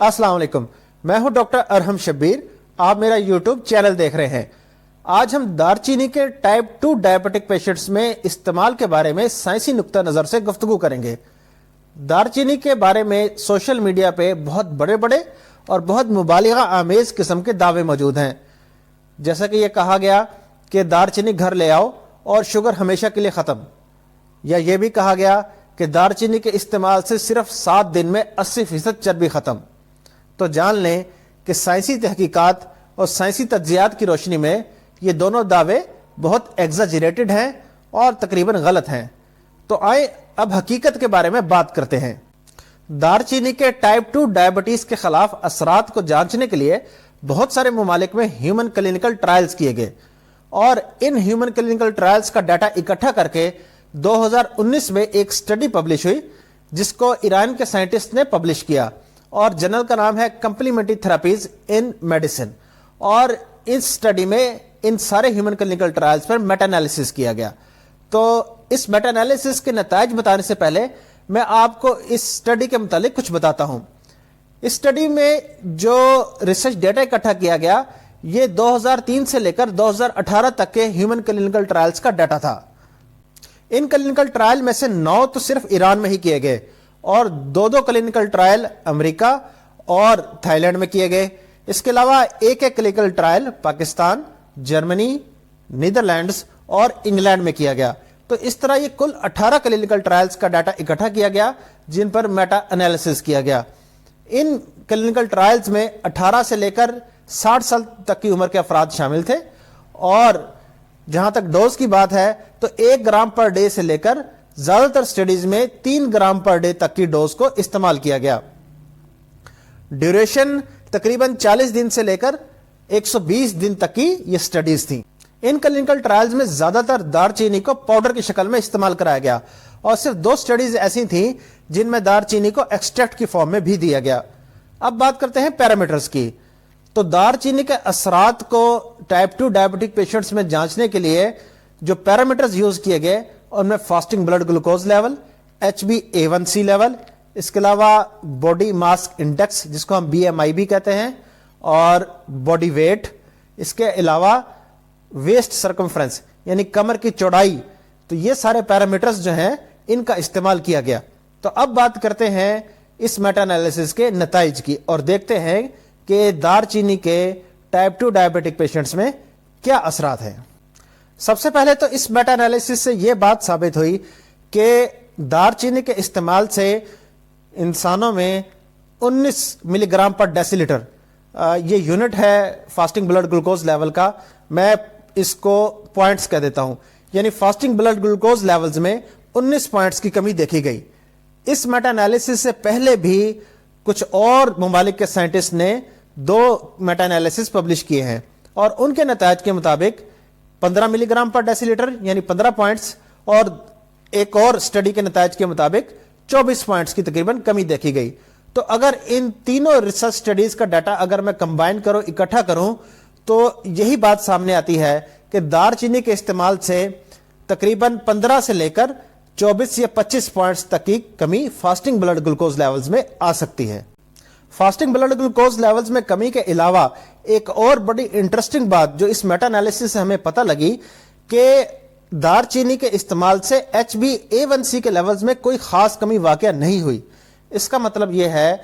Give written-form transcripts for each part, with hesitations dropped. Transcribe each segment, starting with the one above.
अस्सलाम वालेकुम, मैं हूं डॉक्टर अरहम शब्बीर। आप मेरा यूट्यूब चैनल देख रहे हैं। आज हम दारचीनी के टाइप 2 डायबिटिक पेशेंट्स में इस्तेमाल के बारे में साइंसी नुक्ता नज़र से गुफ्तगू करेंगे। दारचीनी के बारे में सोशल मीडिया पे बहुत बड़े बड़े और बहुत मुबालिगा आमेज किस्म के दावे मौजूद हैं। जैसा कि यह कहा गया कि दारचीनी घर ले आओ और शुगर हमेशा के लिए ख़त्म, या यह भी कहा गया कि दारचीनी के इस्तेमाल से सिर्फ 7 दिन में 80% चर्बी ख़त्म। तो जान लें कि साइंसी तहकीकात और साइंसी तज्जियात की रोशनी में ये दोनों दावे बहुत एग्जाजरेटेड हैं और तकरीबन गलत हैं। तो आए अब हकीकत के बारे में बात करते हैं। दारचीनी के टाइप 2 डायबिटीज के खिलाफ असरात को जांचने के लिए बहुत सारे ममालिक में ह्यूमन क्लिनिकल ट्रायल्स किए गए और इन ह्यूमन क्लिनिकल ट्रायल्स का डाटा इकट्ठा करके 2019 में एक स्टडी पब्लिश हुई जिसको ईरान के साइंटिस्ट ने पब्लिश किया और जर्नल का नाम है कंप्लीमेंट्री थेरेपीज इन मेडिसिन। और इस स्टडी में इन सारे ह्यूमन क्लिनिकल ट्रायल्स पर मेटा एनालिसिस किया गया। तो इस मेटा एनालिसिस के नताइज बताने से पहले मैं आपको इस स्टडी के मुतालिक कुछ बताता हूं। इस स्टडी में जो रिसर्च डेटा इकट्ठा किया गया ये 2003 से लेकर 2018 तक के ह्यूमन क्लिनिकल ट्रायल्स का डाटा था। इन क्लिनिकल ट्रायल में से 9 तो सिर्फ ईरान में ही किए गए और 2 क्लिनिकल ट्रायल अमेरिका और थाईलैंड में किए गए। इसके अलावा एक clinical trial Pakistan, Germany, Netherlands और इंग्लैंड में किया गया। तो इस तरह ये कुल 18 क्लिनिकल ट्रायल्स का डाटा इकट्ठा किया गया जिन पर मेटा एनालिसिस किया गया। इन क्लिनिकल ट्रायल्स में 18 से लेकर 60 साल तक की उम्र के अफराद शामिल थे और जहां तक डोज की बात है तो 1 ग्राम पर डे से लेकर ज्यादातर स्टडीज में 3 ग्राम पर डे तक की डोज को इस्तेमाल किया गया। ड्यूरेशन तकरीबन 40 दिन से लेकर 120 दिन तक की ये स्टडीज थी। इन क्लिनिकल ट्रायल्स में ज्यादातर दारचीनी को पाउडर की शक्ल में इस्तेमाल कराया गया और सिर्फ 2 स्टडीज ऐसी थी जिनमें दारचीनी को एक्सट्रैक्ट की फॉर्म में भी दिया गया। अब बात करते हैं पैरामीटर्स की। तो दारचीनी के असरात को टाइप 2 डायबिटिक पेशेंट्स में जांचने के लिए जो पैरामीटर्स यूज किए गए उनमें fasting blood glucose level, HbA1c level, इसके अलावा बॉडी मास इंडेक्स जिसको हम BMI भी कहते हैं, और बॉडी वेट, इसके अलावा वेस्ट सर्कमफ्रेंस यानी कमर की चौड़ाई। तो ये सारे पैरामीटर्स जो हैं इनका इस्तेमाल किया गया। तो अब बात करते हैं इस मेटा एनालिसिस के नताइज की और देखते हैं कि दारचीनी के टाइप 2 डायबिटिक पेशेंट्स में क्या असरात हैं। सबसे पहले तो इस मेटा एनालिसिस से यह बात साबित हुई कि दारचीनी के इस्तेमाल से इंसानों में 19 मिलीग्राम पर डेसीलीटर, ये यूनिट है फास्टिंग ब्लड ग्लूकोज लेवल का, मैं इसको पॉइंट्स कह देता हूं, यानी फास्टिंग ब्लड ग्लूकोज लेवल्स में 19 पॉइंट्स की कमी देखी गई। इस मेटा एनालिसिस से पहले भी कुछ और ममालिक के साइंटिस्ट ने 2 मेटा एनालिसिस पब्लिश किए हैं और उनके नतायज के मुताबिक 15 मिलीग्राम पर डेसीलीटर यानी 15 पॉइंट्स और एक और स्टडी के नतायज के मुताबिक 24 पॉइंट्स की तकरीबन कमी देखी गई। तो अगर इन तीनों रिसर्च स्टडीज का डाटा अगर मैं कंबाइन करूं, इकट्ठा करूं, तो यही बात सामने आती है कि दारचीनी के इस्तेमाल से तकरीबन 15 से लेकर 24 या 25 पॉइंट्स तक की कमी फास्टिंग ब्लड ग्लूकोज लेवल्स में आ सकती है। फास्टिंग ब्लड ग्लूकोज लेवल्स में कमी के अलावा एक और बड़ी इंटरेस्टिंग बात जो इस मेटा एनालिसिस से हमें पता लगी कि दारचीनी के इस्तेमाल से HbA1c के लेवल्स में कोई खास कमी वाकया नहीं हुई। इसका मतलब यह है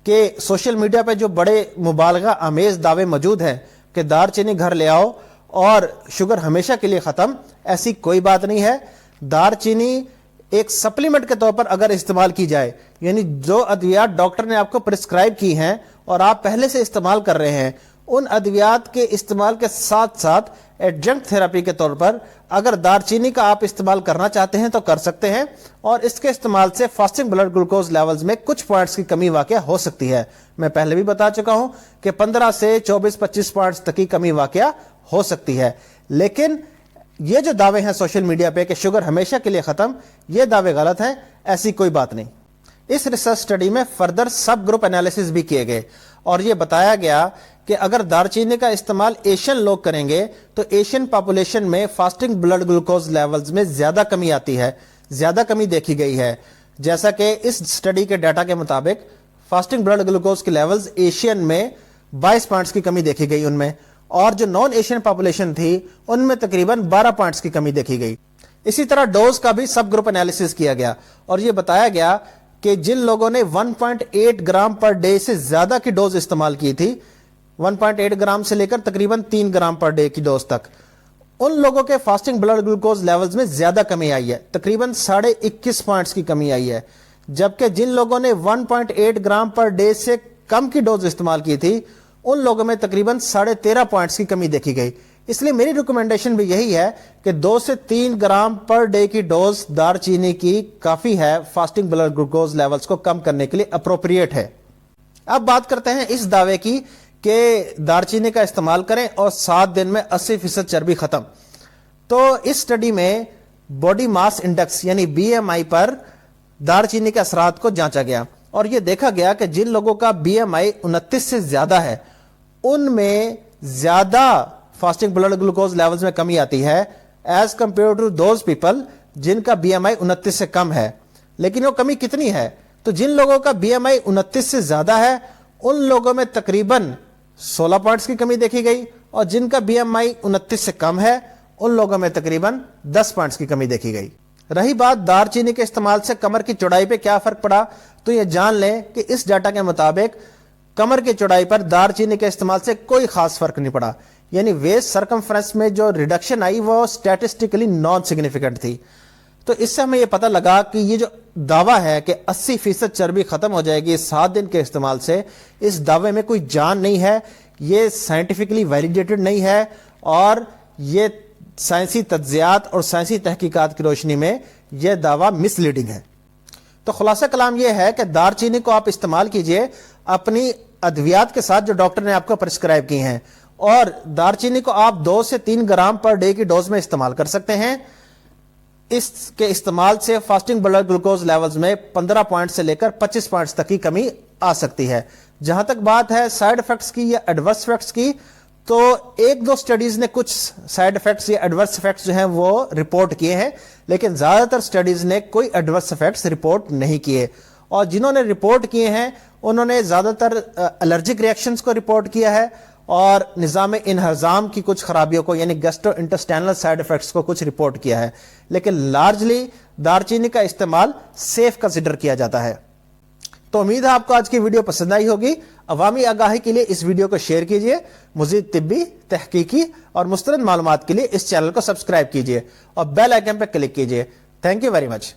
कि सोशल मीडिया पे जो बड़े मुबालगा आमेज दावे मौजूद हैं कि दारचीनी घर ले आओ और शुगर हमेशा के लिए खत्म, ऐसी कोई बात नहीं है। दारचीनी एक सप्लीमेंट के तौर पर अगर इस्तेमाल की जाए, यानी जो अद्वियात डॉक्टर ने आपको प्रिस्क्राइब की हैं और आप पहले से इस्तेमाल कर रहे हैं, उन अद्वियात के इस्तेमाल के साथ साथ एडजंक्ट थेरेपी के तौर पर अगर दारचीनी का आप इस्तेमाल करना चाहते हैं तो कर सकते हैं और इसके इस्तेमाल से फास्टिंग ब्लड ग्लूकोज लेवल्स में कुछ पॉइंट्स की कमी वाकया हो सकती है। मैं पहले भी बता चुका हूं कि 15 से 24-25 पॉइंट्स तक की कमी वाकया हो सकती है। लेकिन ये जो दावे हैं सोशल मीडिया पे कि शुगर हमेशा के लिए खत्म, ये दावे गलत हैं, ऐसी कोई बात नहीं। इस रिसर्च स्टडी में फर्दर सब ग्रुप एनालिसिस भी किए गए और यह बताया गया कि अगर दारचीनी का इस्तेमाल एशियन लोग करेंगे तो एशियन पॉपुलेशन में फास्टिंग ब्लड ग्लूकोज लेवल्स में ज्यादा कमी आती है, ज्यादा कमी देखी गई है। जैसा कि इस स्टडी के डाटा के मुताबिक फास्टिंग ब्लड ग्लूकोज के लेवल्स एशियन में 22 पॉइंट्स की कमी देखी गई उनमें, और जो नॉन एशियन पॉपुलेशन थी उनमें तकरीबन 12 पॉइंट्स की कमी देखी गई। इसी तरह डोज का भी सब ग्रुप एनालिसिस किया गया और यह बताया गया कि जिन लोगों ने 1.8 ग्राम पर डे से ज्यादा की डोज इस्तेमाल की थी, 1.8 ग्राम से लेकर तकरीबन 3 ग्राम पर डे की डोज तक, उन लोगों के फास्टिंग ब्लड ग्लूकोज लेवल्स में ज्यादा कमी आई है, तकरीबन 21.5 पॉइंट्स की कमी आई है। जबकि जिन लोगों ने 1.8 ग्राम पर डे से कम की डोज इस्तेमाल की थी उन लोगों में तकरीबन 13.5 पॉइंट्स की कमी देखी गई। इसलिए मेरी रिकमेंडेशन भी यही है कि 2 से 3 ग्राम पर डे की डोज दारचीनी की काफी है फास्टिंग ब्लड ग्लूकोज लेवल्स को कम करने के लिए अप्रोप्रिएट है। अब बात करते हैं इस दावे की कि दारचीनी का इस्तेमाल करें और 7 दिन में 80% चर्बी खत्म। तो इस स्टडी में बॉडी मास इंडेक्स यानी BMI पर दारचीनी के असरात को जांचा गया और यह देखा गया कि जिन लोगों का BMI 29 से ज्यादा है उनमें ज्यादा फास्टिंग ब्लड ग्लूकोज लेवल्स में कमी आती है as compare to those people जिनका BMI 29 से कम है। लेकिन वो कमी कितनी है? तो जिन लोगों का BMI 29 से ज्यादा है उन लोगों में तकरीबन 16 पॉइंट्स की कमी देखी गई और जिनका BMI 29 से कम है उन लोगों में तकरीबन 10 पॉइंट्स की कमी देखी गई। रही बात दारचीनी के इस्तेमाल से कमर की चौड़ाई पे क्या फर्क पड़ा, तो ये जान लें कि इस डाटा के मुताबिक कमर की चौड़ाई पर दारचीनी के इस्तेमाल से कोई खास फर्क नहीं पड़ा, यानी वेस्ट सरकमफ्रेंस में जो रिडक्शन आई वो स्टैटिस्टिकली नॉन सिग्निफिकेंट थी। तो इससे हमें यह पता लगा कि ये जो दावा है कि 80% चर्बी खत्म हो जाएगी 7 दिन के इस्तेमाल से, इस दावे में कोई जान नहीं है, ये साइंटिफिकली वैलिडेटेड नहीं है और ये साइंसी तज्जियात और साइंसी तहकीकात की रोशनी में यह दावा मिसलीडिंग है। तो खुलासा कलाम यह है कि दारचीनी को आप इस्तेमाल कीजिए अपनी अद्वियात के साथ जो डॉक्टर ने आपको प्रिस्क्राइब की हैं, और दारचीनी को आप 2 से 3 ग्राम पर डे की डोज में इस्तेमाल कर सकते हैं। इसके इस्तेमाल से फास्टिंग ब्लड ग्लूकोज लेवल्स में 15 पॉइंट से लेकर 25 पॉइंट्स तक की कमी आ सकती है। जहां तक बात है साइड इफेक्ट्स की या एडवर्स इफेक्ट्स की, तो 1-2 स्टडीज ने कुछ साइड इफेक्ट्स या एडवर्स इफेक्ट्स जो हैं वो रिपोर्ट किए हैं, लेकिन ज्यादातर स्टडीज ने कोई एडवर्स इफेक्ट्स रिपोर्ट नहीं किए। और जिन्होंने रिपोर्ट किए हैं उन्होंने ज्यादातर एलर्जिक रिएक्शंस को रिपोर्ट किया है और निज़ाम इन्हज़ाम की कुछ खराबियों को यानी गैस्ट्रो इंटेस्टाइनल साइड इफेक्ट्स को कुछ रिपोर्ट किया है। लेकिन लार्जली दारचीनी का इस्तेमाल सेफ कंसिडर किया जाता है। तो उम्मीद है आपको आज की वीडियो पसंद आई होगी। अवामी आगाही के लिए इस वीडियो को शेयर कीजिए, मज़ीद तिब्बी, तहकीकी और मुस्तरद मालूमात के लिए इस चैनल को सब्सक्राइब कीजिए और बेल आइकन पर क्लिक कीजिए। Thank you very much.